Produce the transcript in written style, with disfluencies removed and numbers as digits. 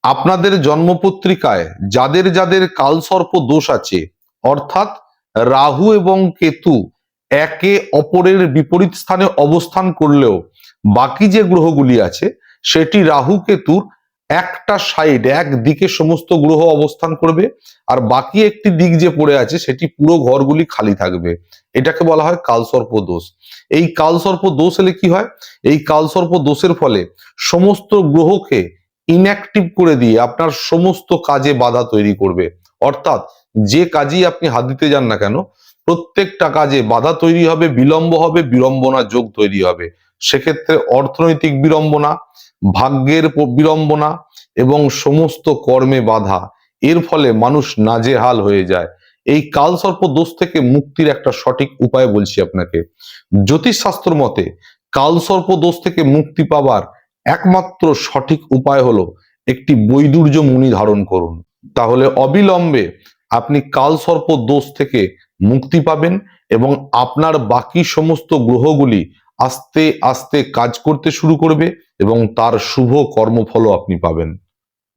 আপনাদের জন্মপত্রিকায় যাদের যাদের কালসর্প দোষ আছে, অর্থাৎ রাহু এবং কেতু একে অপরের বিপরীত স্থানে অবস্থান করলেও বাকি যে গ্রহগুলি আছে সেটি রাহু কেতুর একটা সাইড, একদিকে সমস্ত গ্রহ অবস্থান করবে, আর বাকি একটি দিক যে পড়ে আছে সেটি পুরো ঘরগুলি খালি থাকবে। এটাকে বলা হয় কালসর্প দোষ। এই কালসর্প দোষ হলে কি হয়? এই কালসর্প দোষের ফলে সমস্ত গ্রহকে ইনঅ্যাক্টিভ করে দিয়ে আপনার সমস্ত কাজে বাধা তৈরি করবে। অর্থাৎ যে কাজই আপনি হাত দিতে যান না কেন, প্রত্যেকটা কাজে বাধা তৈরি হবে, বিলম্ব হবে, বিড়ম্বনা যোগ তৈরি হবে। সেক্ষেত্রে অর্থনৈতিক বিড়ম্বনা, ভাগ্যের বিড়ম্বনা এবং সমস্ত কর্মে বাধা, এর ফলে মানুষ নাজেহাল হয়ে যায়। এই কালসর্প দোষ থেকে মুক্তির একটা সঠিক উপায় বলছি আপনাকে। জ্যোতিষশাস্ত্র মতে কালসর্প দোষ থেকে মুক্তি পাবার একমাত্র সঠিক উপায় হলো একটি বৈদুর্য মুনি ধারণ করুন। তাহলে অবিলম্বে আপনি কালসর্প দোষ থেকে মুক্তি পাবেন এবং আপনার বাকি সমস্ত গ্রহগুলি আস্তে আস্তে কাজ করতে শুরু করবে এবং তার শুভ কর্মফলও আপনি পাবেন।